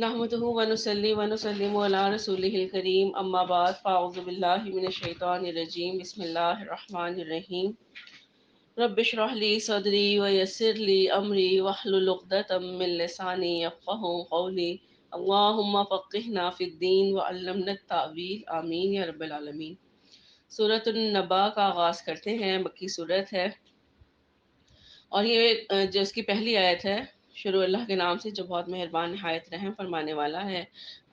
نحمده ونصلي ونسلم على رسوله الكريم اما بعد فاعوذ بالله من الشیطان الرجیم بسم اللہ الرحمن الرحیم رب اشرح لي صدري ويسر لي امري واحلل عقدة من لساني يفقهوا قولي اللهم فقهنا في الدين وعلمنا التأويل آمین یا رب العالمین۔ سورۃ النبا کا آغاز کرتے ہیں، مکی سورت ہے اور یہ جو اس کی پہلی آیت ہے، شروع اللہ کے نام سے جو بہت مہربان نہایت رحم فرمانے والا ہے۔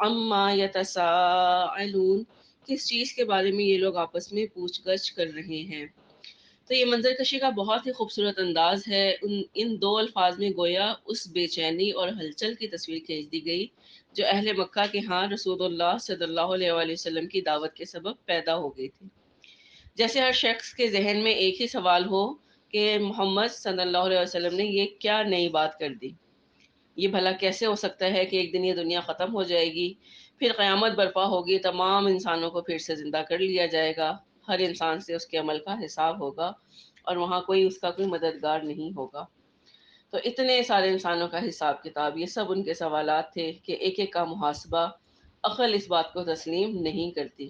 اما یتساءلون، کس چیز کے بارے میں یہ لوگ آپس میں پوچھ گچھ کر رہے ہیں۔ تو یہ منظر کشی کا بہت ہی خوبصورت انداز ہے۔ ان دو الفاظ میں گویا اس بے چینی اور ہلچل کی تصویر کھینچ دی گئی جو اہل مکہ کے ہاں رسول اللہ صلی اللہ علیہ وآلہ وسلم کی دعوت کے سبب پیدا ہو گئی تھی۔ جیسے ہر شخص کے ذہن میں ایک ہی سوال ہو کہ محمد صلی اللہ علیہ وسلم نے یہ کیا نئی بات کر دی، یہ بھلا کیسے ہو سکتا ہے کہ ایک دن یہ دنیا ختم ہو جائے گی، پھر قیامت برپا ہوگی، تمام انسانوں کو پھر سے زندہ کر لیا جائے گا، ہر انسان سے اس کے عمل کا حساب ہوگا اور وہاں کوئی اس کا کوئی مددگار نہیں ہوگا۔ تو اتنے سارے انسانوں کا حساب کتاب، یہ سب ان کے سوالات تھے کہ ایک ایک کا محاسبہ۔ عقل اس بات کو تسلیم نہیں کرتی۔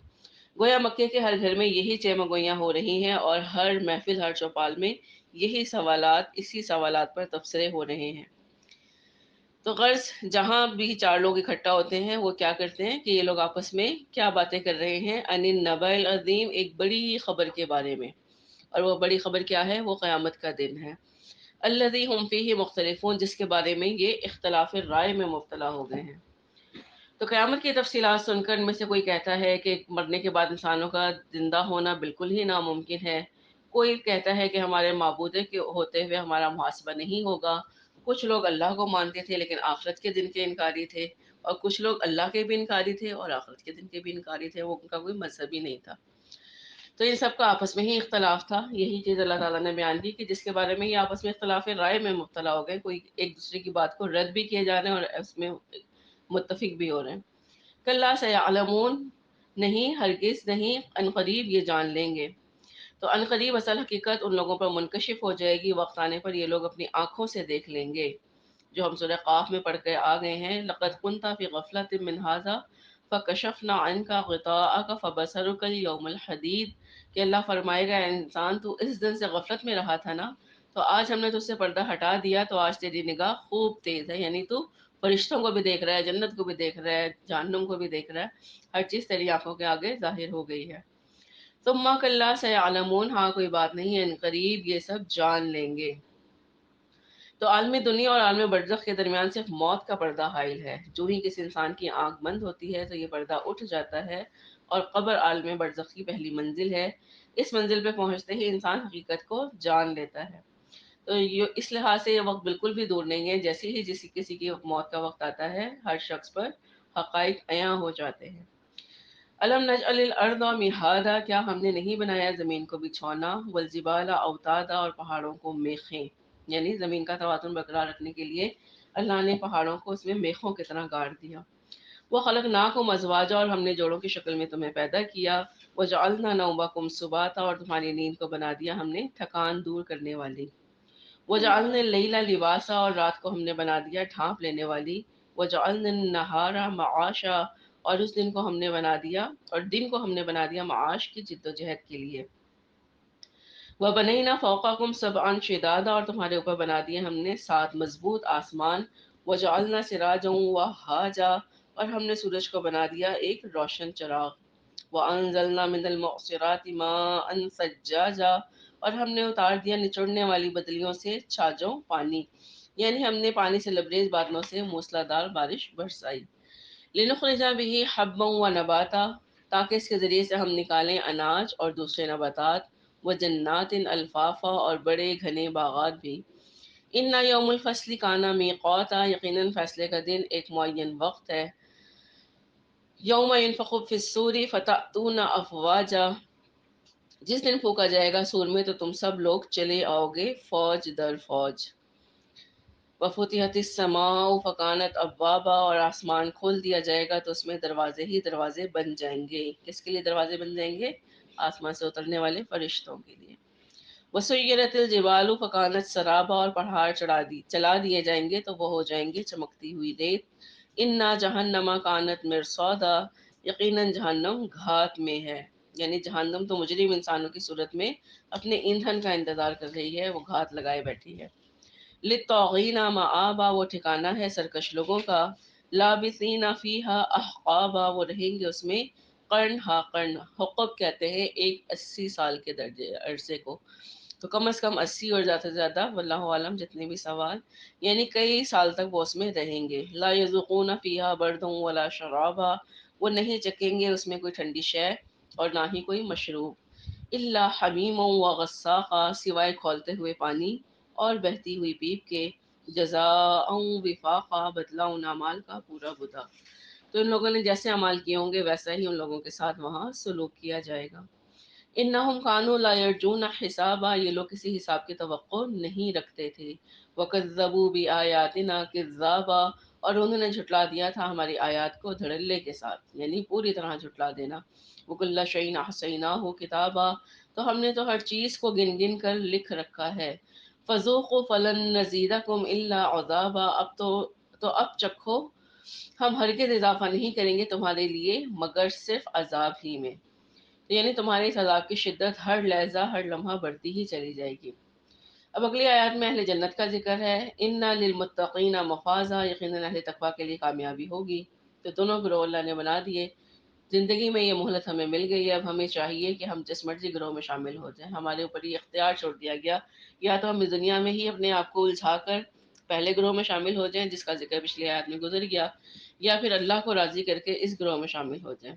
گویا مکے کے ہر گھر میں یہی چیمگوئیاں ہو رہی ہیں اور ہر محفل، ہر چوپال میں یہی سوالات، اسی سوالات پر تبصرے ہو رہے ہیں۔ تو غرض جہاں بھی چار لوگ اکٹھا ہوتے ہیں وہ کیا کرتے ہیں کہ یہ لوگ آپس میں کیا باتیں کر رہے ہیں؟ ان النبأ العظیم، ایک بڑی خبر کے بارے میں، اور وہ بڑی خبر کیا ہے؟ وہ قیامت کا دن ہے۔ الذی ہم فیہ مختلفون، جس کے بارے میں یہ اختلاف رائے میں مبتلا ہو گئے ہیں۔ تو قیامت کی تفصیلات سن کر ان میں سے کوئی کہتا ہے کہ مرنے کے بعد انسانوں کا زندہ ہونا بالکل ہی ناممکن ہے۔ کوئی کہتا ہے کہ ہمارے معبود کے ہوتے ہوئے ہمارا محاسبہ نہیں ہوگا۔ کچھ لوگ اللہ کو مانتے تھے لیکن آخرت کے دن کے انکاری تھے، اور کچھ لوگ اللہ کے بھی انکاری تھے اور آخرت کے دن کے بھی انکاری تھے، وہ ان کا کوئی مذہب ہی نہیں تھا۔ تو ان سب کا آپس میں ہی اختلاف تھا۔ یہی چیز اللہ تعالیٰ نے بیان کی کہ جس کے بارے میں یہ آپس میں اختلاف رائے میں مبتلا ہو گئے، کوئی ایک دوسرے کی بات کو رد بھی کیے جا رہے ہیں اور اس میں متفق بھی ہو رہے ہیں۔ کلا سیعلمون، نہیں ہرگز نہیں، ان قریب یہ جان لیں گے۔ تو ان قریب اصل حقیقت ان لوگوں پر منکشف ہو جائے گی، وقت آنے پر یہ لوگ اپنی آنکھوں سے دیکھ لیں گے، جو ہم سورہ قاف میں پڑھ کے آ گئے ہیں۔ لقد كنت في غفلة من هذا فكشفنا عنك غطاءك فبصرك اليوم الحديد، کہ اللہ فرمائے گا اے انسان تو اس دن سے غفلت میں رہا تھا نا، تو آج ہم نے تجھ سے پردہ ہٹا دیا، تو آج تیری نگاہ خوب تیز ہے، یعنی تو فرشتوں کو بھی دیکھ رہا ہے، جنت کو بھی دیکھ رہا ہے، جہنم کو بھی دیکھ رہا ہے، ہر چیز تیری آنکھوں کے آگے ظاہر ہو گئی ہے۔ ثم کلا سیعلمون، ہاں کوئی بات نہیں، ان قریب یہ سب جان لیں گے۔ تو عالم دنیا اور عالم برزخ کے درمیان صرف موت کا پردہ حائل ہے۔ جو ہی کسی انسان کی آنکھ بند ہوتی ہے تو یہ پردہ اٹھ جاتا ہے، اور قبر عالم برزخ کی پہلی منزل ہے۔ اس منزل پہ پہنچتے ہی انسان حقیقت کو جان لیتا ہے۔ تو یہ اس لحاظ سے یہ وقت بالکل بھی دور نہیں ہے، جیسے ہی کسی کی موت کا وقت آتا ہے ہر شخص پر حقائق عیاں ہو جاتے ہیں۔ الم نجعل الارض مہادا، کیا ہم نے نہیں بنایا زمین کو بچھونا، والجبال اوتادا، اور پہاڑوں کو میخیں، یعنی زمین کا توازن برقرار رکھنے کے لیے اللہ نے پہاڑوں کو اس میں میخوں کی طرح گاڑ دیا۔ وہ خلقناکم ازواجا، اور ہم نے جوڑوں کی شکل میں تمہیں پیدا کیا، وجعلنا نومکم سباتا، اور تمہاری نیند کو بنا دیا ہم نے تھکان دور کرنے والی، وجعلنا اللیل لباسا، اور رات کو ہم نے بنا دیا ڈھانپ لینے والی، وجعلنا النہار معاشا، اور اس دن کو ہم نے بنا دیا، اور دن کو ہم نے بنا دیا معاش کی جد و جہد کے لیے، وَبَنَيْنَا فَوْقَكُمْ سَبْعًا شِدَادًا، اور تمہارے اوپر بنا دیے ہم نے 7 مضبوط آسمان، وَجَعَلْنَا سِرَاجًا وَهَّاجًا، اور ہم نے سورج کو بنا دیا ایک روشن چراغ، وَأَنزَلْنَا مِنَ الْمُعْصِرَاتِ مَاءً ثَجَّاجًا، اور ہم نے اتار دیا نچوڑنے والی بدلیوں سے چھاجوں پانی، یعنی ہم نے پانی سے لبریز بادلوں سے موسلادھار بارش برسائی، لِنُخْرِجَ بِهِ حَبًّا وَنَبَاتًا، تاکہ اس کے ذریعے سے ہم نکالیں اناج اور دوسرے نباتات، وَجَنَّاتٍ الفافا، اور بڑے گھنے باغات بھی، ان یوم الفصل کانا میقاتا، یقیناً فیصلے کا دن ایک معین وقت ہے، یوم ينفخ فی الصور فتأتون افواجا، جس دن پھونکا جائے گا سور میں تو تم سب لوگ چلے آؤ گے فوج در فوج، وفتحت السماء فکانت ابوابا، اور آسمان کھول دیا جائے گا تو اس میں دروازے ہی دروازے بن جائیں گے۔ کس کے لیے دروازے بن جائیں گے؟ آسمان سے اترنے والے فرشتوں کے لیے۔ وسیرت الجبال فکانت سرابا، اور پہاڑ چلا دیے جائیں گے تو وہ ہو جائیں گے چمکتی ہوئی ریت، انا جہنما کانت مرصادا، یقیناً جہنم گھات میں ہے، یعنی جہنم تو مجرم انسانوں کی صورت میں اپنے ایندھن کا انتظار کر رہی ہے، وہ گھات لگائے بیٹھی ہے۔ للطاغین مآبا، وہ ٹھکانہ ہے سرکش لوگوں کا، لابثین فیہا احقابا، وہ رہیں گے اس میں قرن ہا قرن، حقب کہتے ہیں ایک 80 سال کے درجے عرصے کو، تو کم از کم 80 اور زیادہ سے زیادہ واللہ عالم جتنے بھی سوال، یعنی کئی سال تک وہ اس میں رہیں گے۔ لا یذوقون فیہا بردا ولا شرابا، وہ نہیں چکیں گے اس میں کوئی ٹھنڈی شے اور نہ ہی کوئی مشروب، الا حمیما وغساقا، سوائے کھولتے ہوئے پانی اور بہتی ہوئی پیپ کے، جزاء وفاقا، بدلہ ان اعمال کا پورا بدا، تو ان لوگوں نے جیسے اعمال کیے ہوں گے ویسا ہی ان لوگوں کے ساتھ وہاں سلوک کیا جائے گا۔ انہم کانوا لا یرجون حسابا، یہ لوگ کسی حساب کی توقع نہیں رکھتے تھے، وکذبوا بآیاتنا کذابا، اور انہوں نے جھٹلا دیا تھا ہماری آیات کو دھڑلے کے ساتھ، یعنی پوری طرح جھٹلا دینا۔ وکل شیء احصیناہ کتابا، تو ہم نے تو ہر چیز کو گن گن کر لکھ رکھا ہے۔ فذوقوا فلن نزیدکم الا عذابا، اب چکھو، ہم ہرگز اضافہ نہیں کریں گے تمہارے لیے مگر صرف عذاب ہی میں، یعنی تمہاری اس عذاب کی شدت ہر لحظہ ہر لمحہ بڑھتی ہی چلی جائے گی۔ اب اگلی آیات میں اہل جنت کا ذکر ہے، انا للمتقین مفازا، یقیناً اہل تقویٰ کے لیے کامیابی ہوگی۔ تو دونوں گروہ اللہ نے بنا دیے، زندگی میں یہ مہلت ہمیں مل گئی ہے، اب ہمیں چاہیے کہ ہم جس مرضی گروہ میں شامل ہو جائیں، ہمارے اوپر یہ اختیار چھوڑ دیا گیا، یا تو ہم اس دنیا میں ہی اپنے آپ کو الجھا کر پہلے گروہ میں شامل ہو جائیں جس کا ذکر پچھلی آیات میں گزر گیا، یا پھر اللہ کو راضی کر کے اس گروہ میں شامل ہو جائیں۔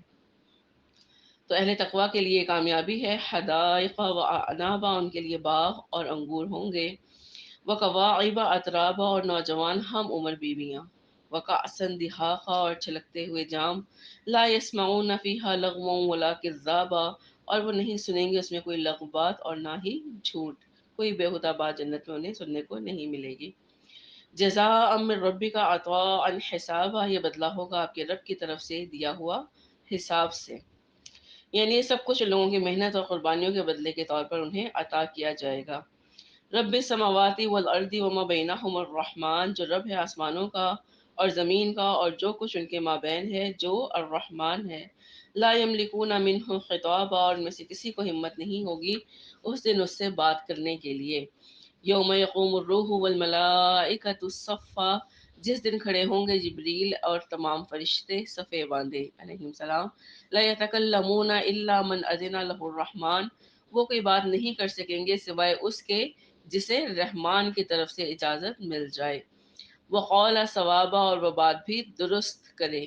تو اہل تقویٰ کے لیے کامیابی ہے، حدائق و اعنابا، ان کے لیے باغ اور انگور ہوں گے، وکواعب اترابا، اور نوجوان ہم عمر بیویاں، وکأسا دہاقا، اور چھلکتے ہوئے جام، لا یسمعون فیہا لغوا ولا کذابا، اور وہ نہیں سنیں گے اس میں کوئی لغو بات اور نہ ہی جھوٹ، کوئی بےہودہ بات جنت میں انہیں سننے کو نہیں ملے گی۔ جزاء من ربک عطاء حسابا، یہ بدلہ ہوگا آپ کے رب کی طرف سے دیا ہوا حساب سے، یعنی یہ سب کچھ لوگوں کی محنت اور قربانیوں کے بدلے کے طور پر انہیں عطا کیا جائے گا۔ رب السماوات والارض وما بینہم الرحمن، جو رب ہے آسمانوں کا اور زمین کا اور جو کچھ ان کے مابین ہے، جو الرحمن ہے۔ لا یملکون منہ خطابا، اور ان میں سے کسی کو ہمت نہیں ہوگی اس دن اس سے بات کرنے کے لیے۔ یوم یقوم الروح والملائکۃ صفا، جس دن کھڑے ہوں گے جبریل اور تمام فرشتے صفے باندھے علیہم السلام۔ لا یتکلمون الا من اذن له الرحمن، وہ کوئی بات نہیں کر سکیں گے سوائے اس کے جسے رحمان کی طرف سے اجازت مل جائے۔ وقال ثوابا، اور وہ بات بھی درست کرے۔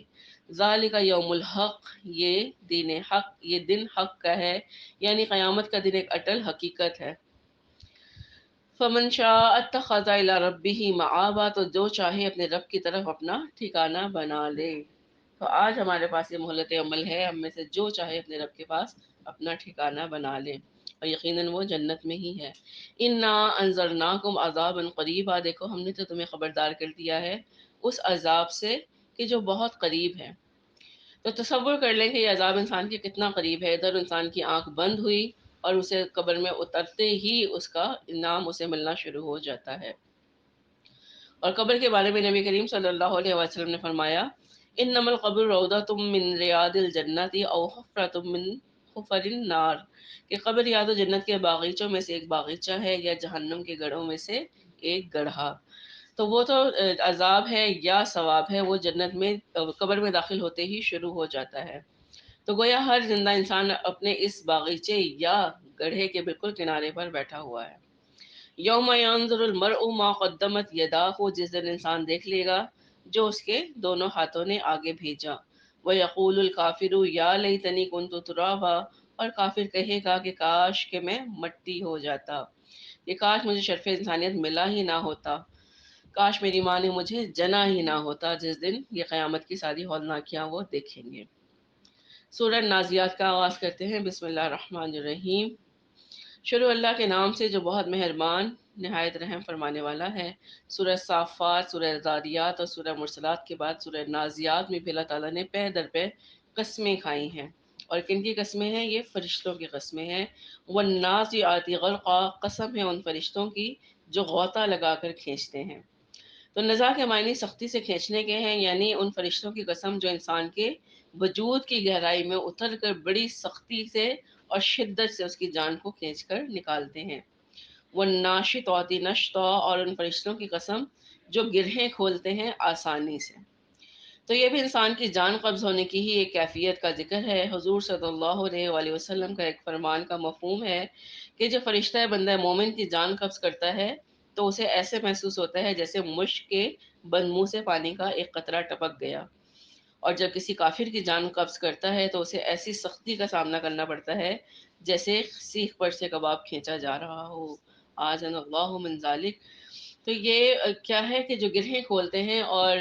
ذالک یوم الحق، یہ دن حق کا ہے، یعنی قیامت کا دن ایک اٹل حقیقت ہے۔ فمن شاء اتخذ الی ربہ مآبا، تو جو چاہے اپنے رب کی طرف اپنا ٹھکانہ بنا لے۔ تو آج ہمارے پاس یہ مہلت عمل ہے، ہم میں سے جو چاہے اپنے رب کے پاس اپنا ٹھکانہ بنا لے، اور یقیناً وہ جنت میں ہی ہے۔ انا انذرناکم عذابا قریبا، دیکھو ہم نے تو تمہیں خبردار کر دیا ہے اس عذاب سے کہ جو بہت قریب ہے۔ تو تصور کر لیں کہ یہ عذاب انسان کے کتنا قریب ہے، ادھر انسان کی آنکھ بند ہوئی اور اسے قبر میں اترتے ہی اس کا انعام اسے ملنا شروع ہو جاتا ہے۔ اور قبر کے بارے میں نبی کریم صلی اللہ علیہ وسلم نے فرمایا، انما القبر روضۃ من ریاض الجنت او حفرۃ من حفر النار، کہ قبر یا تو جنت کے باغیچوں میں سے ایک باغیچہ ہے یا جہنم کے گڑھوں میں سے ایک گڑھا۔ تو وہ تو عذاب ہے یا ثواب ہے، وہ جنت میں قبر میں داخل ہوتے ہی شروع ہو جاتا ہے۔ تو گویا ہر زندہ انسان اپنے اس باغیچے یا گڑھے کے بالکل کنارے پر بیٹھا ہوا ہے۔ یوم ینظر المرء ما قدمت یداہ، جس دن انسان دیکھ لے گا جو اس کے دونوں ہاتھوں نے آگے بھیجا۔ ویقول الکافر یا لیتنی کنت ترابا، اور کافر کہے گا کہ کاش کہ میں مٹی ہو جاتا، کہ کاش مجھے شرف انسانیت ملا ہی نہ ہوتا، کاش میری ماں نے مجھے جنا ہی نہ ہوتا، جس دن یہ قیامت کی ساری ہولناکیاں وہ دیکھیں گے۔ سورہ نازیات کا آغاز کرتے ہیں، بسم اللہ الرحمن الرحیم، شروع اللہ کے نام سے جو بہت مہربان نہایت رحم فرمانے والا ہے۔ سورہ صافات، سورہ زاریات اور سورہ مرسلات کے بعد سورہ نازیات میں بھی اللہ تعالیٰ نے پے در پہ قسمیں کھائی ہیں، اور کن کی قسمیں ہیں؟ یہ فرشتوں کی قسمیں ہیں۔ والنازعات غرقا، قسم ہے ان فرشتوں کی جو غوطہ لگا کر کھینچتے ہیں۔ تو نزا کے معنی سختی سے کھینچنے کے ہیں، یعنی ان فرشتوں کی قسم جو انسان کے وجود کی گہرائی میں اتر کر بڑی سختی سے اور شدت سے اس کی جان کو کھینچ کر نکالتے ہیں۔ وہ ناشطاتی نشطا، اور ان فرشتوں کی قسم جو گرہیں کھولتے ہیں آسانی سے۔ تو یہ بھی انسان کی جان قبض ہونے کی ہی ایک کیفیت کا ذکر ہے۔ حضور صلی اللہ علیہ وآلہ وسلم کا ایک فرمان کا مفہوم ہے کہ جو فرشتہ بندہ مومن کی جان قبض کرتا ہے تو اسے ایسے محسوس ہوتا ہے جیسے مشک کے بند منہ سے پانی کا ایک قطرہ ٹپک گیا، اور جب کسی کافر کی جان قبض کرتا ہے تو اسے ایسی سختی کا سامنا کرنا پڑتا ہے جیسے سیخ پر سے کباب کھینچا جا رہا ہو۔ آذن اللہ من ذالک۔ تو یہ کیا ہے کہ جو گرہیں کھولتے ہیں، اور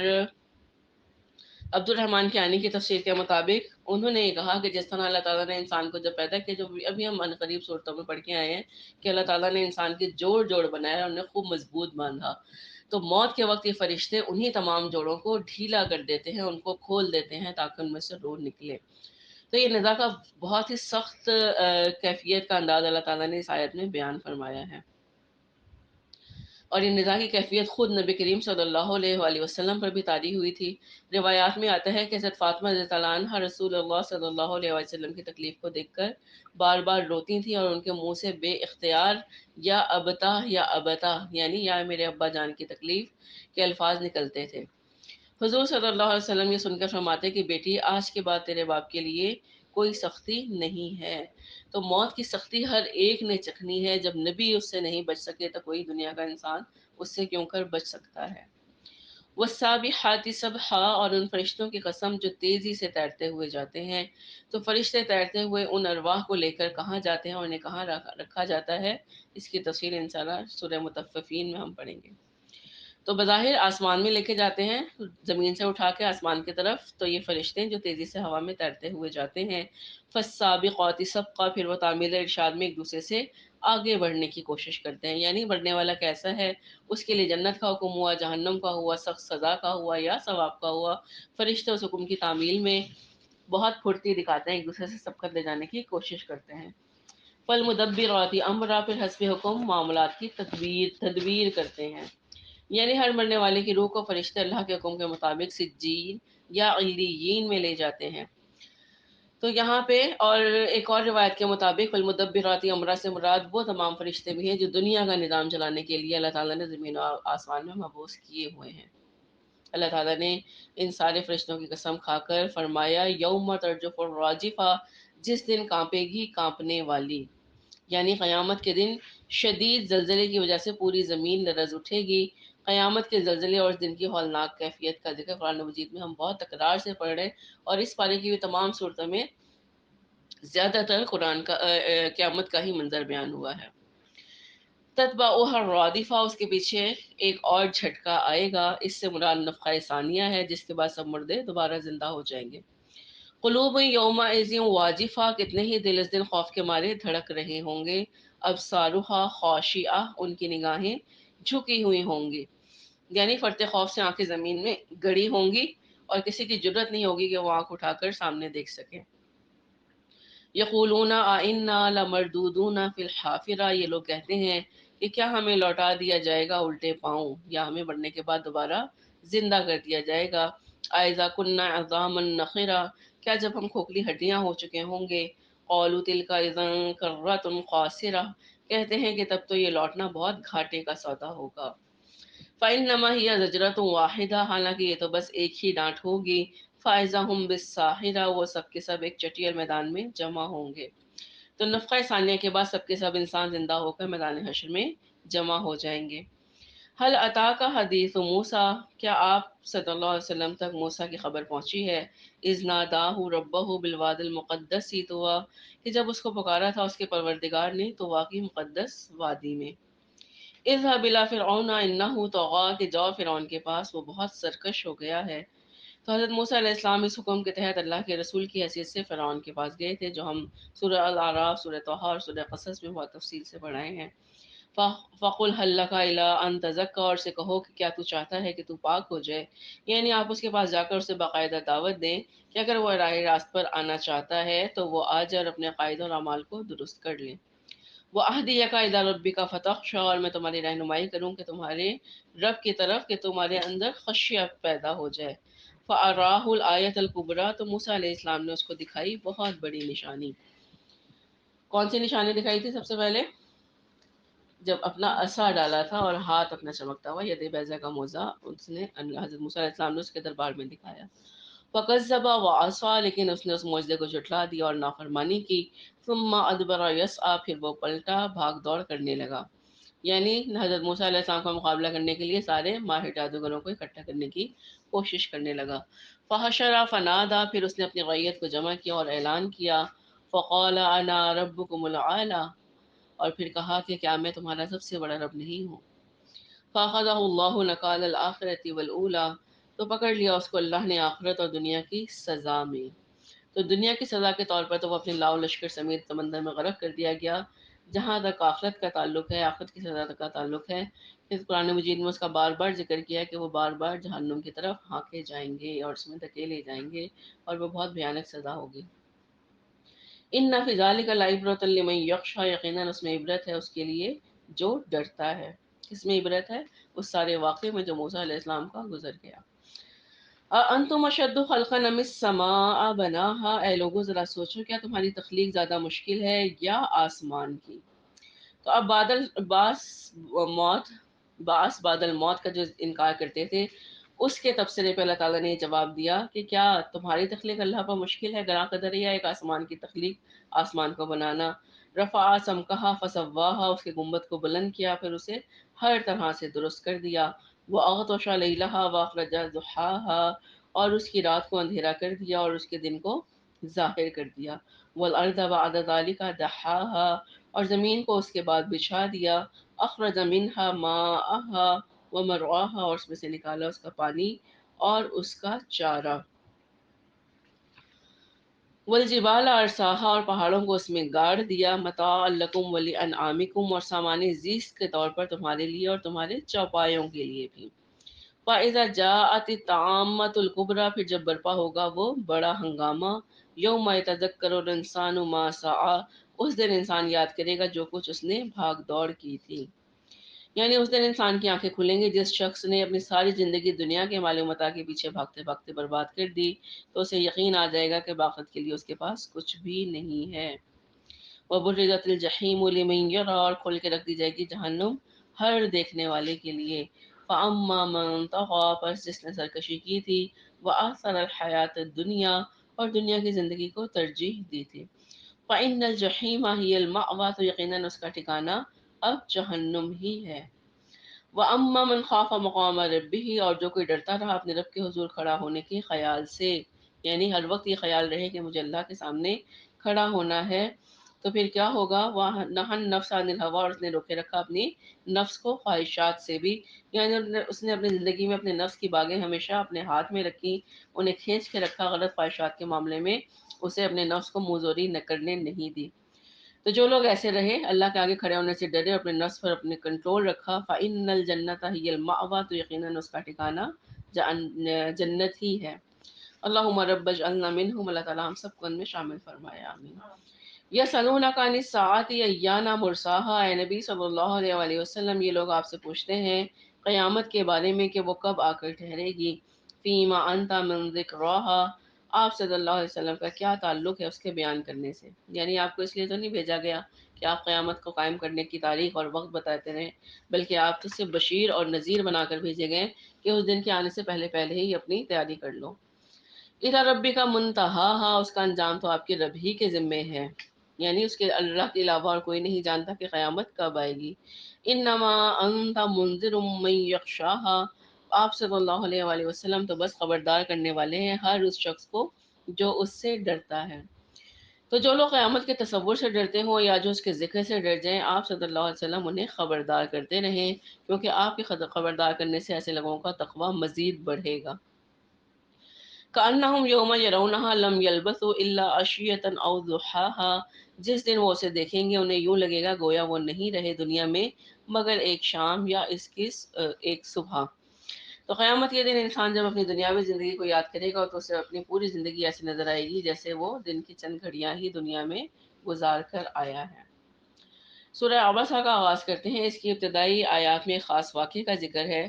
عبد الرحمن کیانی کی تفسیر کے مطابق انہوں نے یہ کہا کہ جس طرح اللہ تعالیٰ نے انسان کو جب پیدا کیا، جو ابھی ہم عنقریب صورتوں میں پڑھ کے آئے ہیں کہ اللہ تعالیٰ نے انسان کے جوڑ جوڑ بنایا اور انہیں خوب مضبوط باندھا، تو موت کے وقت یہ فرشتے انہی تمام جوڑوں کو ڈھیلا کر دیتے ہیں، ان کو کھول دیتے ہیں تاکہ ان میں سے روح نکلے۔ تو یہ نزا کا بہت ہی سخت کیفیت کا انداز اللہ تعالیٰ نے اس آیت میں بیان فرمایا ہے، اور یہ نزا کی کیفیت خود نبی کریم صلی اللہ علیہ وآلہ وسلم پر بھی طاری ہوئی تھی۔ روایات میں آتا ہے کہ حضرت فاطمہ رضی اللہ عنہا رسول اللہ صلی اللہ علیہ وآلہ وسلم کی تکلیف کو دیکھ کر بار بار روتی تھیں، اور ان کے منہ سے بے اختیار یا ابتا یا ابتا، یعنی یا میرے ابا جان کی تکلیف کے الفاظ نکلتے تھے۔ حضور صلی اللہ علیہ وسلم یہ سن کر فرماتے کہ بیٹی، آج کے بعد تیرے باپ کے لیے کوئی سختی نہیں ہے۔ تو موت کی سختی ہر ایک نے چکھنی ہے، جب نبی اس سے نہیں بچ سکے تو کوئی دنیا کا انسان اس سے کیوں کر بچ سکتا ہے۔ والسابحات سبحا، اور ان فرشتوں کی قسم جو تیزی سے تیرتے ہوئے جاتے ہیں۔ تو فرشتے تیرتے ہوئے ان ارواح کو لے کر کہاں جاتے ہیں اور انہیں کہاں رکھا جاتا ہے، اس کی تفصیل انشاءاللہ سورہ مطففین میں ہم پڑھیں گے۔ تو بظاہر آسمان میں لے کے جاتے ہیں، زمین سے اٹھا کے آسمان کی طرف، تو یہ فرشتے جو تیزی سے ہوا میں تیرتے ہوئے جاتے ہیں۔ فالسابقات سبقا، پھر وہ تعمیل ارشاد میں ایک دوسرے سے آگے بڑھنے کی کوشش کرتے ہیں، یعنی بڑھنے والا کیسا ہے، اس کے لیے جنت کا حکم ہوا، جہنم کا ہوا، سخت سزا کا ہوا یا ثواب کا ہوا، فرشتے اس حکم کی تعمیل میں بہت پھرتی دکھاتے ہیں، ایک دوسرے سے سبقت لے جانے کی کوشش کرتے ہیں۔ فالمدبرات امرا، پھر حسب حکم معاملات کی تدبیر کرتے ہیں، یعنی ہر مرنے والے کی روح کو فرشتے اللہ کے حکم کے مطابق سجین یا علیین میں لے جاتے ہیں۔ تو یہاں پہ اور ایک اور روایت کے مطابق المدبرات امرا سے مراد وہ تمام فرشتے بھی ہیں جو دنیا کا نظام چلانے کے لیے اللہ تعالیٰ نے زمین و آسمان میں مبعوث کیے ہوئے ہیں۔ اللہ تعالیٰ نے ان سارے فرشتوں کی قسم کھا کر فرمایا یوم ترجف الراجفہ، جس دن کانپے گی کانپنے والی، یعنی قیامت کے دن شدید زلزلے کی وجہ سے پوری زمین لرز اٹھے گی۔ قیامت کے زلزلے اور اس دن کی ہولناک کیفیت کا ذکر قرآن مجید میں ہم بہت تکرار سے پڑھ رہے ہیں، اور اس پارے کی بھی تمام صورتوں میں زیادہ تر قرآن کا قیامت کا ہی منظر بیان ہوا ہے۔ تتبعها الرادفہ، اس کے پیچھے ایک اور جھٹکا آئے گا، اس سے مراد نفخہ ثانیہ ہے جس کے بعد سب مردے دوبارہ زندہ ہو جائیں گے۔ قلوب یومئذ واجفہ، کتنے ہی دل اس دن خوف کے مارے دھڑک رہے ہوں گے۔ ابصارها خاشعہ، ان کی نگاہیں جھکی ہوئی ہوں گی، یعنی فرتے خوف سے آنکھیں زمین میں گڑی ہوں گی اور کسی کی جرت نہیں ہوگی کہ وہ آنکھ اٹھا کر سامنے دیکھ سکے۔ یقولون آئنا لمردودون فی الحافرہ، یہ لوگ کہتے ہیں کہ کیا ہمیں لوٹا دیا جائے گا الٹے پاؤں، یا ہمیں مرنے کے بعد دوبارہ زندہ کر دیا جائے گا۔ اذا کنا عظاما نخرہ، کیا جب ہم کھوکھلی ہڈیاں ہو چکے ہوں گے۔ قالوا تلک اذا کرۃ خاسرہ، کہتے ہیں کہ تب تو یہ لوٹنا بہت گھاٹے کا سودا ہوگا۔ فإنما هي زجرۃ واحدہ، حالانکہ یہ تو بس ایک ہی ڈانٹ ہوگی۔ فإذا هم بالساہرہ، وہ سب کے سب ایک چٹیل میدان میں جمع ہوں گے۔ تو نفخہ ثانیہ کے بعد سب کے سب انسان زندہ ہو کر میدان حشر میں جمع ہو جائیں گے۔ حل اتاک حدیث موسیٰ، کیا آپ صلی اللہ علیہ وسلم تک موسیٰ کی خبر پہنچی ہے؟ اذ ناداہ ربہ بالواد المقدس، تو کہ جب اس کو پکارا تھا اس کے پروردگار نے تو واقعی مقدس وادی میں۔ اذهب الى فرعون انه طغى، کہ جاؤ فرعون کے پاس، وہ بہت سرکش ہو گیا ہے۔ تو حضرت موسیٰ علیہ السلام اس حکم کے تحت اللہ کے رسول کی حیثیت سے فرعون کے پاس گئے تھے، جو ہم سورہ الاعراف، سورہ طٰہٰ اور سورہ قصص میں بہت تفصیل سے پڑھائے ہیں۔ فَقُلْ هَلْ لَكَ إِلَىٰ أَن تَزَكَّىٰ، اور سے کہو کہ کیا تو چاہتا ہے کہ تو پاک ہو جائے، یعنی آپ اس کے پاس جا کر اسے باقاعدہ دعوت دیں کہ اگر وہ راہ راست پر آنا چاہتا ہے تو وہ آ جائے اور اپنے عقائد اور اعمال کو درست کر لیں۔ وَأَهْدِيَكَ إِلَىٰ رَبِّكَ فَتَخْشَىٰ، اور میں تمہاری رہنمائی کروں کہ تمہارے رب کی طرف کہ تمہارے اندر خشیت پیدا ہو جائے۔ فَأَرَاهُ الْآيَةَ الْكُبْرىٰ، تو موسیٰ علیہ السلام نے اس کو دکھائی بہت بڑی نشانی۔ کون سی نشانی دکھائی تھی سب سے پہلے؟ جب اپنا عصا ڈالا تھا اور ہاتھ اپنا چمکتا ہوا ید بیضا کا موزہ اس نے حضرت موسیٰ علیہ السلام نے اس کے دربار میں دکھایا۔ فَكَذَّبَ وَعَصَىٰ، لیکن اس نے اس معجزے کو جھٹلا دیا اور نافرمانی کی۔ ثُمَّ أَدْبَرَ يَسْعَىٰ، پھر وہ پلٹا بھاگ دوڑ کرنے لگا، یعنی حضرت موسیٰ علیہ السلام کا مقابلہ کرنے کے لیے سارے ماہر جادوگروں کو اکٹھا کرنے کی کوشش کرنے لگا۔ فَحَشَرَ فَنَادَىٰ، پھر اس نے اپنی غیت کو جمع کیا اور اعلان کیا۔ فَقَالَ أَنَا رَبُّكُمُ الْأَعْلَىٰ، اور پھر کہا کہ کیا میں تمہارا سب سے بڑا رب نہیں ہوں؟ فَأَخَذَهُ اللَّهُ نَكَالَ الْآخِرَةِ وَالْأُولَىٰ، تو پکڑ لیا اس کو اللہ نے آخرت اور دنیا کی سزا میں۔ تو دنیا کی سزا کے طور پر تو وہ اپنے لاؤ لشکر سمیت سمندر میں غرق کر دیا گیا۔ جہاں تک آخرت کا تعلق ہے، آخرت کی سزا کا تعلق ہے، اس قرآن مجید میں اس کا بار بار ذکر کیا کہ وہ بار بار جہنم کی طرف ہانکے جائیں گے اور اس میں دھکیلے جائیں گے، اور وہ بہت بھیانک سزا ہوگی۔ ان فی ذالک لعبرۃ لمن یخشی، یقیناً اس میں عبرت ہے اس کے لیے جو ڈرتا ہے۔ کس میں عبرت ہے؟ اس سارے واقعے میں جو موسیٰ علیہ السلام کا گزر گیا۔ انتم اشد خلقا ام السماء بناہا، اے لوگوں ذرا سوچو کیا تمہاری تخلیق زیادہ مشکل ہے یا آسمان کی؟ تو اب بادل موت کا جو انکار کرتے تھے، اس کے تبصرے پہ اللہ تعالیٰ نے یہ جواب دیا کہ کیا تمہاری تخلیق اللہ پر مشکل ہے، گراں قدر ہے، یا ایک آسمان کی تخلیق، آسمان کو بنانا۔ رفع سمکہا فسواہا، اس کے گنبد کو بلند کیا پھر اسے ہر طرح سے درست کر دیا۔ وَأَغْطَشَ لَيْلَهَا وَأَخْرَجَ ضُحَاهَا، اور اس کی رات کو اندھیرا کر دیا اور اس کے دن کو ظاہر کر دیا۔ وَالْأَرْضَ بَعْدَ ذَلِكَ دَحَاهَا، اور زمین کو اس کے بعد بچھا دیا۔ اخرج منها ماءها ومرعاها، اور اس میں سے نکالا اس کا پانی اور اس کا چارہ۔ والجبال ارساها، اور پہاڑوں کو اس میں گاڑ دیا۔ متاعا لکم ولانعامکم، اور سامان زیست کے طور پر تمہارے لیے اور تمہارے چوپایوں کے لیے بھی۔ فَإِذَا جَاءَتِ الطَّامَّةُ الْكُبْرىٰ، پھر جب برپا ہوگا وہ بڑا ہنگامہ۔ یوم یتذکر الانسان ما سعی، اس دن انسان یاد کرے گا جو کچھ اس نے بھاگ دوڑ کی تھی۔ یعنی اس دن انسان کی آنکھیں کھلیں گی جس شخص نے اپنی ساری زندگی دنیا کے مال و متاع کے پیچھے بھاگتے بھاگتے برباد کر دی، تو اسے یقین آ جائے گا کہ باخت کے لیے اس کے پاس کچھ بھی نہیں ہے۔ وَبُرِّزَتِ الْجَحِیمُ لِمَن یَرَىٰ، اور کھول کے رکھ دی جائے گی جہنم ہر دیکھنے والے کے لیے۔ فَأَمَّا مَن طَغَىٰ، پس جس نے سرکشی کی تھی، وَآثَرَ الْحَیَاةَ الدُّنْیَا، اور دنیا کی زندگی کو ترجیح دی تھی، فَإِنَّ الْجَحِیمَ هِیَ الْمَأْوَىٰ، تو یقیناً اس کا ٹھکانہ اب جہنم ہی ہے۔ وَأَمَّا مَنْ خَافَ مَقَامَ رَبِّهِ، اور جو کوئی ڈرتا رہا اپنے رب کے حضور کھڑا ہونے کے خیال سے، یعنی ہر وقت یہ خیال رہے کہ مجھے اللہ کے سامنے کھڑا ہونا ہے، تو پھر کیا ہوگا؟ وَنَهَى النَّفْسَ عَنِ الْهَوَىٰ، اور اس نے روکے رکھا اپنی نفس کو خواہشات سے بھی، یعنی اس نے اپنی زندگی میں اپنے نفس کی باغیں ہمیشہ اپنے ہاتھ میں رکھی، انہیں کھینچ کے رکھا، غلط خواہشات کے معاملے میں اسے اپنے نفس کو منہ زوری نہ کرنے نہیں دی۔ تو جو لوگ ایسے رہے، اللہ کے آگے کھڑے ہونے سے ڈرے اور اپنے نفس پر اپنے کنٹرول رکھا، فَإِنَّ الْجَنَّةَ هِيَ الْمَأْوَىٰ، تو یقیناً اس کا ٹھکانہ جنت ہی ہے۔ اللہم رب اجعلنا منہم، اللہ تعالیٰ ہم سب کو ان میں شامل فرمائے، آمین۔ یسألونک عن الساعۃ ایان مرساہا، اے نبی صلی اللہ علیہ وآلہ وسلم، یہ لوگ آپ سے پوچھتے ہیں قیامت کے بارے میں کہ وہ کب آ کر ٹھہرے گی۔ فیما انت من ذکراہا، آپ صلی اللہ علیہ وسلم کا کیا تعلق ہے اس کے بیان کرنے سے؟ یعنی آپ کو اس لیے تو نہیں بھیجا گیا کہ آپ قیامت کو قائم کرنے کی تاریخ اور وقت بتاتے رہیں، بلکہ آپ تو صرف بشیر اور نذیر بنا کر بھیجے گئے کہ اس دن کے آنے سے پہلے پہلے ہی اپنی تیاری کر لو۔ اِلیٰ ربک منتہاہا، اس کا انجام تو آپ کے رب ہی کے ذمے ہے، یعنی اس کے اللہ کے علاوہ اور کوئی نہیں جانتا کہ قیامت کب آئے گی۔ انما انت منذر من یخشاہا، آپ صلی اللہ علیہ وآلہ وسلم تو بس خبردار کرنے والے ہیں ہر اس شخص کو جو اس سے ڈرتا ہے۔ تو جو لوگ قیامت کے تصور سے ڈرتے ہوں یا جو اس کے ذکر سے ڈر جائیں، آپ صلی اللہ علیہ وسلم انہیں خبردار کرتے رہیں، کیونکہ آپ کے خبردار کرنے سے ایسے لوگوں کا تقوی مزید بڑھے گا۔ کأنہم یوم یرونہا لم یلبثوا الا عشیۃ او ضحاہا، جس دن وہ اسے دیکھیں گے انہیں یوں لگے گا گویا وہ نہیں رہے دنیا میں مگر ایک شام یا اس کی ایک صبح۔ تو قیامت کے دن انسان جب اپنی دنیاوی زندگی کو یاد کرے گا تو اسے اپنی پوری زندگی ایسی نظر آئے گی جیسے وہ دن کی چند گھڑیاں ہی دنیا میں گزار کر آیا ہے۔ سورہ عبسہ کا آغاز کرتے ہیں۔ اس کی ابتدائی آیات میں ایک خاص واقعے کا ذکر ہے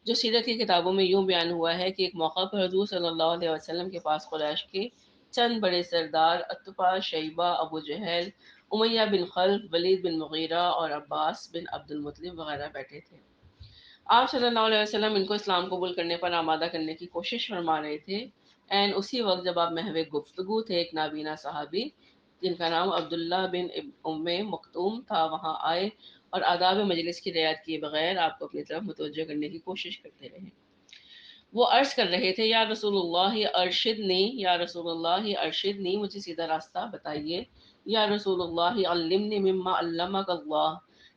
جو سیرت کی کتابوں میں یوں بیان ہوا ہے کہ ایک موقع پر حضور صلی اللہ علیہ وسلم کے پاس قریش کے چند بڑے سردار عتبہ، شیبہ، ابو جہل، امیہ بن خلف، ولید بن مغیرہ اور عباس بن عبد المطلب وغیرہ بیٹھے تھے۔ آپ صلی اللہ علیہ وسلم ان کو اسلام قبول کرنے پر آمادہ کرنے کی کوشش فرما رہے تھے۔ این اسی وقت جب آپ محو گفتگو تھے، ایک نابینا صحابی جن کا نام عبداللہ بن ام مکتوم تھا وہاں آئے اور آداب مجلس کی رعایت کیے بغیر آپ کو اپنی طرف متوجہ کرنے کی کوشش کرتے رہے۔ وہ عرض کر رہے تھے، یا رسول اللہ ارشدنی، یا رسول اللہ ارشدنی، مجھے سیدھا راستہ بتائیے۔ یا رسول اللہ علمنی مما علمک اللہ،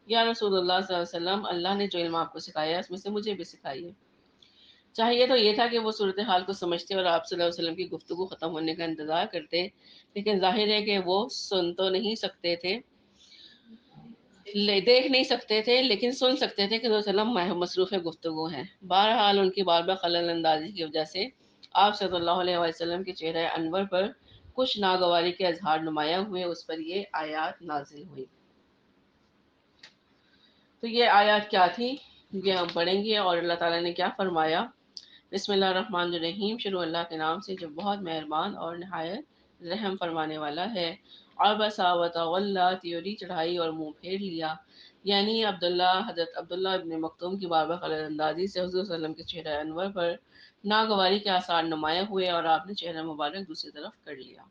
یا رسول اللہ صلی اللہ علیہ وسلم، اللہ نے جو علم آپ کو سکھایا اس میں سے مجھے بھی سکھائیے۔ چاہیے تو یہ تھا کہ وہ صورتحال کو سمجھتے اور آپ صلی اللہ علیہ وسلم کی گفتگو ختم ہونے کا انتظار کرتے، لیکن ظاہر ہے کہ وہ سن تو نہیں سکتے تھے، دیکھ نہیں سکتے تھے، لیکن سن سکتے تھے کہ رسول اللہ علیہ وسلم مصروف گفتگو ہیں۔ بہرحال ان کی بار بار خلل اندازی کی وجہ سے آپ صلی اللہ علیہ وسلم کے چہرہ انور پر کچھ ناگواری کے اظہار نمایاں ہوئے۔ اس پر یہ آیات نازل ہوئی۔ تو یہ آیات کیا تھی یہ ہم پڑھیں گے اور اللہ تعالیٰ نے کیا فرمایا۔ بسم اللہ الرحمن الرحیم، شروع اللہ کے نام سے جو بہت مہربان اور نہایت رحم فرمانے والا ہے۔ عبس وتولی، تیوری چڑھائی اور منہ پھیر لیا، یعنی حضرت عبداللہ ابن مکتوم کی بار بار خلل اندازی سے حضور صلی اللہ علیہ وسلم کے چہرہ انور پر ناگواری کے آثار نمایاں ہوئے اور آپ نے چہرہ مبارک دوسری طرف کر لیا۔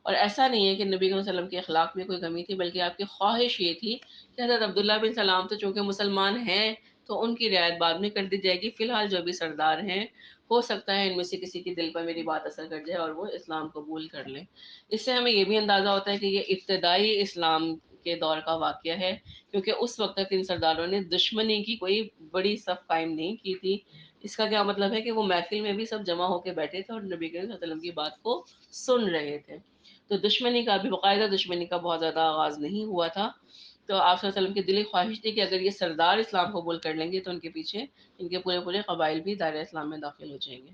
اور ایسا نہیں ہے کہ نبی صلی اللہ علیہ وسلم کے اخلاق میں کوئی کمی تھی، بلکہ آپ کی خواہش یہ تھی کہ حضرت عبداللہ بن سلام تو چونکہ مسلمان ہیں تو ان کی رعایت بعد میں کر دی جائے گی، فی الحال جو بھی سردار ہیں ہو سکتا ہے ان میں سے کسی کی دل پر میری بات اثر کر جائے اور وہ اسلام قبول کر لیں۔ اس سے ہمیں یہ بھی اندازہ ہوتا ہے کہ یہ ابتدائی اسلام کے دور کا واقعہ ہے، کیونکہ اس وقت تک ان سرداروں نے دشمنی کی کوئی بڑی صف قائم نہیں کی تھی۔ اس کا کیا مطلب ہے کہ وہ محفل میں بھی سب جمع ہو کے بیٹھے تھے اور نبی کریم صلی اللہ علیہ وسلم کی بات کو سن رہے تھے۔ تو دشمنی کا بھی باقاعدہ دشمنی کا بہت زیادہ آغاز نہیں ہوا تھا۔ تو آپ صلی اللہ علیہ وسلم کی دلی خواہش تھی کہ اگر یہ سردار اسلام قبول کر لیں گے تو ان کے پیچھے ان کے پورے پورے قبائل بھی دائرہ اسلام میں داخل ہو جائیں گے۔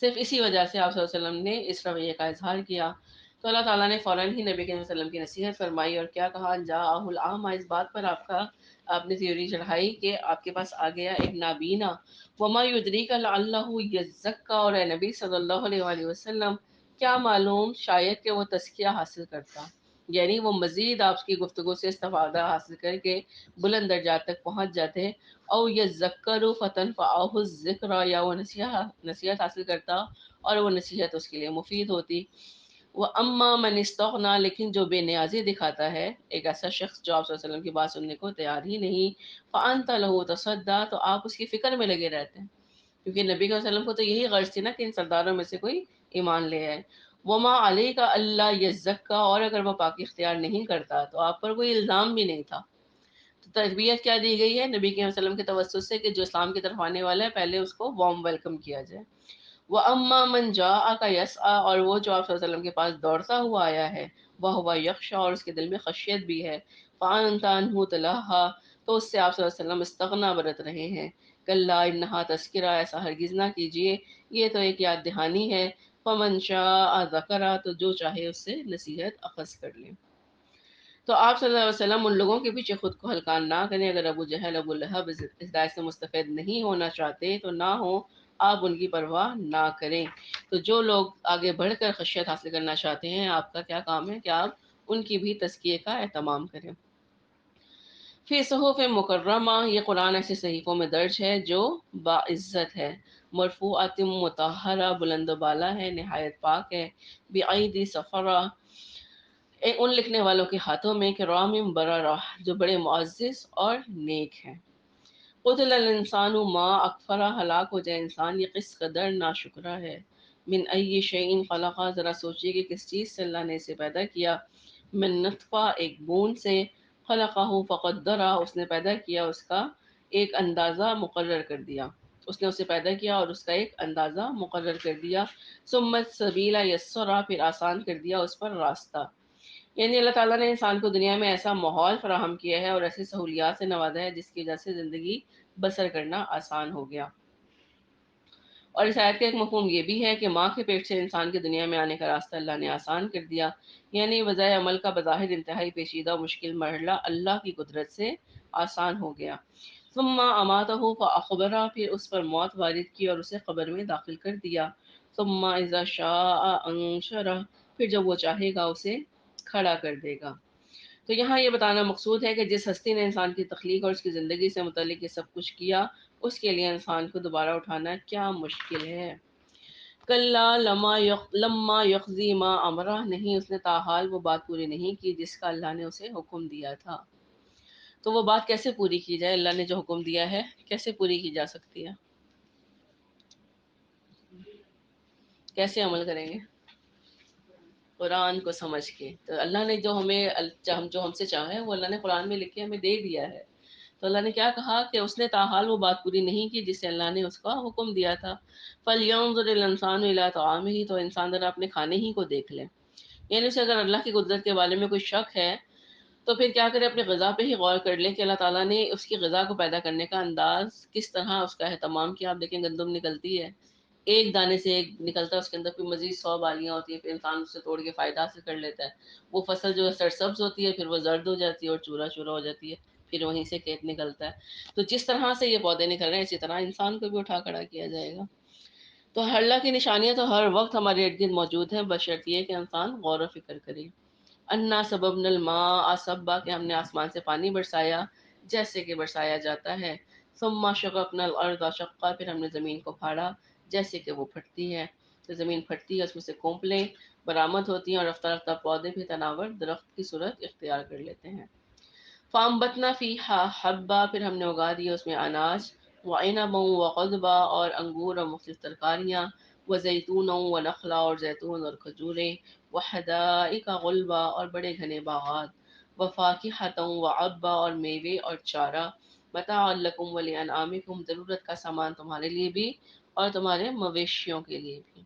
صرف اسی وجہ سے آپ صلی اللہ علیہ وسلم نے اس رویے کا اظہار کیا۔ تو اللہ تعالیٰ نے فوراً ہی نبی کریم صلی اللہ علیہ وسلم کی نصیحت فرمائی اور کیا کہا، جاءہ العامہ، اس بات پر آپ نے تیوری چڑھائی کہ آپ کے پاس آ گیا ایک نابینا، وما یدریک لعلہ یزکا، اور اے نبی صلی اللہ علیہ وآلہ وسلم کیا معلوم شاید کہ وہ تزکیہ حاصل کرتا، یعنی وہ مزید آپ کی گفتگو سے استفادہ حاصل کر کے بلند درجات تک پہنچ جاتے، او یذکر فتنفعہ الذکر، یا وہ نصیحت حاصل کرتا اور وہ نصیحت اس کے لیے مفید ہوتی۔ وہ اما من استغنی، لیکن جو بے نیازی دکھاتا ہے، ایک ایسا شخص جو آپ صلی اللہ علیہ وسلم کی بات سننے کو تیار ہی نہیں، فانت لہ تصدی، تو آپ اس کی فکر میں لگے رہتے ہیں، کیونکہ نبی صلی اللہ علیہ وسلم کو تو یہی غرض تھی نا کہ ان سرداروں میں سے کوئی ایمان لے آئے۔ وما علیک الا یزکا، اور اگر وہ پاکی اختیار نہیں کرتا تو آپ پر کوئی الزام بھی نہیں تھا۔ تو تربیت کیا دی گئی ہے نبی کے وسلم کے توسط سے کہ جو اسلام کی طرف آنے والا ہے پہلے اس کو وارم ویلکم کیا جائے۔ وہ اما من جاءک یسعی، اور وہ جو آپ صلی اللہ علیہ وسلم کے پاس دوڑتا ہوا آیا ہے، وہ ہوا یخشی، اور اس کے دل میں خشیت بھی ہے، فانت عنہ تلہا، تو اس سے آپ صلی اللہ علیہ وسلم استغنا برت رہے ہیں۔ کلا انہا تذکرہ، ایسا ہرگز نہ کیجیے، یہ تو ایک یاد دہانی ہے۔ فمن شاء ذکرہ، تو جو چاہے اس سے نصیحت اخذ کر لیں۔ تو آپ صلی اللہ علیہ وسلم ان لوگوں کے پیچھے خود کو ہلکان نہ کریں۔ اگر ابو جہل، ابو لہب اس ہدایت سے مستفید نہیں ہونا چاہتے تو نہ ہو، آپ ان کی پرواہ نہ کریں۔ تو جو لوگ آگے بڑھ کر خشیت حاصل کرنا چاہتے ہیں، آپ کا کیا کام ہے کہ آپ ان کی بھی تزکیے کا اہتمام کریں۔ فی صحف مکرمہ، یہ قرآن ایسے صحیفوں میں درج ہے جو باعزت ہے، مرفوعات مطہرہ، بلند و بالا ہے، نہایت پاک ہے، بعیدی سفرہ، ان لکھنے والوں کے ہاتھوں میں، کرام بررہ، جو بڑے معزز اور نیک ہیں۔ قتل الانسان ما اکفرہ، ہلاک ہو جائے انسان یہ کس قدر ناشکرہ ہے۔ من ای شیء خلقہ، ذرا سوچیے کہ کس چیز سے اللہ نے اسے پیدا کیا۔ من نطفہ، ایک بوند سے، خلقہ فقدرہ، اس نے پیدا کیا، اس کا ایک اندازہ مقرر کر دیا، اس نے اسے پیدا کیا اور اس کا ایک اندازہ مقرر کر دیا۔ ثم السبیل یسرہ، پھر آسان کر دیا اس پر راستہ، یعنی اللہ تعالیٰ نے انسان کو دنیا میں ایسا ماحول فراہم کیا ہے اور ایسی سہولیات سے نوازا ہے جس کی وجہ سے زندگی بسر کرنا آسان ہو گیا۔ اور اس آیت کا ایک مفہوم یہ بھی ہے کہ ماں کے پیٹ سے انسان کے دنیا میں آنے کا راستہ اللہ نے آسان کر دیا، یعنی وضع عمل کا بظاہر انتہائی پیچیدہ و مشکل مرحلہ اللہ کی قدرت سے آسان ہو گیا۔ ثم اماتہ فاخبرہ، پھر اس پر موت وارد کی اور اسے قبر میں داخل کر دیا۔ ثم اذا شاء انشرہ، پھر جب وہ چاہے گا اسے کھڑا کر دے گا۔ تو یہاں یہ بتانا مقصود ہے کہ جس ہستی نے انسان کی تخلیق اور اس کی زندگی سے متعلق یہ سب کچھ کیا، اس کے لیے انسان کو دوبارہ اٹھانا کیا مشکل ہے۔ کلا لما یقضی ما امرہ، نہیں اس نے تاحال وہ بات پوری نہیں کی جس کا اللہ نے اسے حکم دیا تھا۔ تو وہ بات کیسے پوری کی جائے؟ اللہ نے جو حکم دیا ہے کیسے پوری کی جا سکتی ہے؟ کیسے عمل کریں گے؟ قرآن کو سمجھ کے۔ تو اللہ نے جو ہم سے چاہا ہے وہ اللہ نے قرآن میں لکھ کے ہمیں دے دیا ہے۔ تو اللہ نے کیا کہا کہ اس نے تاحال وہ بات پوری نہیں کی جس سے اللہ نے اس کا حکم دیا تھا۔ فَلْيَنظُرِ الْإِنسَانُ إِلَىٰ طَعَامِهِ، تو انسان ذرا اپنے کھانے ہی کو دیکھ لے، یعنی اسے اگر اللہ کی قدرت کے بارے میں کوئی شک ہے تو پھر کیا کرے، اپنی غذا پہ ہی غور کر لے کہ اللہ تعالیٰ نے اس کی غذا کو پیدا کرنے کا انداز کس طرح اس کا اہتمام کیا۔ آپ دیکھیں گندم نکلتی ہے، ایک دانے سے ایک نکلتا ہے، اس کے اندر کوئی مزید 100 بالیاں ہوتی ہیں، پھر انسان اس سے توڑ کے فائدہ حاصل کر لیتا ہے۔ وہ فصل جو ہے سرسبز ہوتی ہے، پھر وہ زرد ہو جاتی ہے اور چورا چورا ہو جاتی ہے، پھر وہیں سے کھیت نکلتا ہے۔ تو جس طرح سے یہ پودے نکل رہے ہیں اسی طرح انسان کو بھی اٹھا کھڑا کیا جائے گا۔ تو اللہ کی نشانیاں تو ہر وقت ہمارے ارد گرد موجود ہیں، بشرط یہ کہ انسان غور و فکر کرے۔ انا سببنا الماء سبا، کہ ہم نے آسمان سے پانی برسایا جیسے کہ برسایا جاتا ہے۔ ثم شققنا الارض شقا، پھر ہم نے زمین کو پھاڑا جیسے کہ وہ پھٹتی ہے۔ تو زمین پھٹتی ہے، اس میں سے کونپلیں برآمد ہوتی ہیں اور رفتہ رفتہ پودے بھی تناور درخت کی صورت اختیار کر لیتے ہیں۔ فانبتنا فیہا حبا، پھر ہم نے اگا دیا اس میں اناج، وعنبا وقضبا، اور انگور اور مختلف ترکاریاں، وزیتون ونخلا، اور زیتون اور کھجوریں، وحدائق غلبا، اور بڑے گھنے باغات، وفاکہۃ وعبا، اور میوے اور چارہ، متاعا لکم ولانعامکم، ضرورت کا سامان تمہارے لیے بھی اور تمہارے مویشیوں کے لیے بھی۔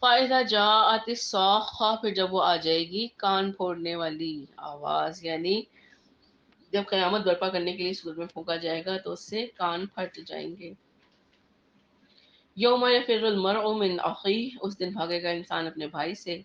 فائدہ جاءت الصاخہ، پھر جب وہ آ جائے گی کان پھوڑنے والی آواز، یعنی جب قیامت برپا کرنے کے لیے سور میں پھونکا جائے گا تو اس سے کان پھٹ جائیں گے۔ یوم یفر المرء من اخیہ، اس دن بھاگے گا انسان اپنے بھائی سے،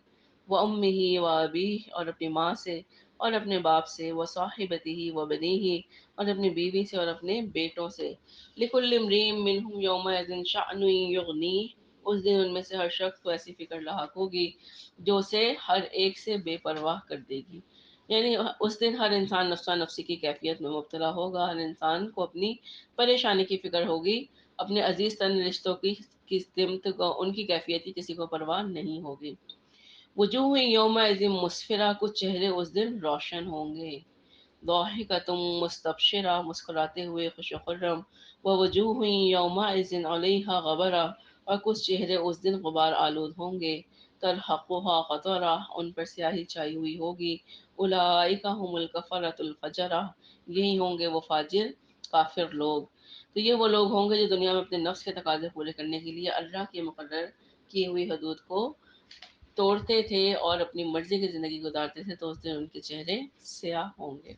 وہ امہ و ابیہ، اور اپنی ماں سے اور اپنے باپ سے، وہ صاحبتہ و بنیہ، اور اپنی بیوی سے اور اپنے بیٹوں سے، لکل امرئ منہم یومئذ شأن یغنیہ، اس دن ان میں سے ہر شخص کو ایسی فکر لاحق ہوگی جو اسے ہر ایک سے بے پرواہ کر دے گی۔ یعنی اس دن ہر انسان نفسا نفسی کی کیفیت میں مبتلا ہوگا، ہر انسان کو اپنی پریشانی کی فکر ہوگی، اپنے عزیز ترین رشتوں کی سمت کو، ان کی کیفیت کی کسی کو پرواہ نہیں ہوگی۔ وجوہ یومئذ مسفرہ، کچھ چہرے اس دن روشن ہوں گے، ضاحکۃ مستبشرہ، مسکراتے ہوئے خوش و خرم، ووجوہ یومئذ علیہا غبرہ، اور کچھ چہرے اس دن غبار آلود ہوں گے، ترہقھا قطرہ، ان پر سیاہی چھائی ہوئی ہوگی، اولئک ھم الکفرۃ الفجرہ، یہی ہوں گے وہ فاجر کافر لوگ۔ تو یہ وہ لوگ ہوں گے جو دنیا میں اپنے نفس کے تقاضے پورے کرنے کے لیے اللہ کے مقرر کی ہوئی حدود کو توڑتے تھے اور اپنی مرضی کی زندگی گزارتے تھے، تو اس دن ان کے چہرے سیاہ ہوں گے۔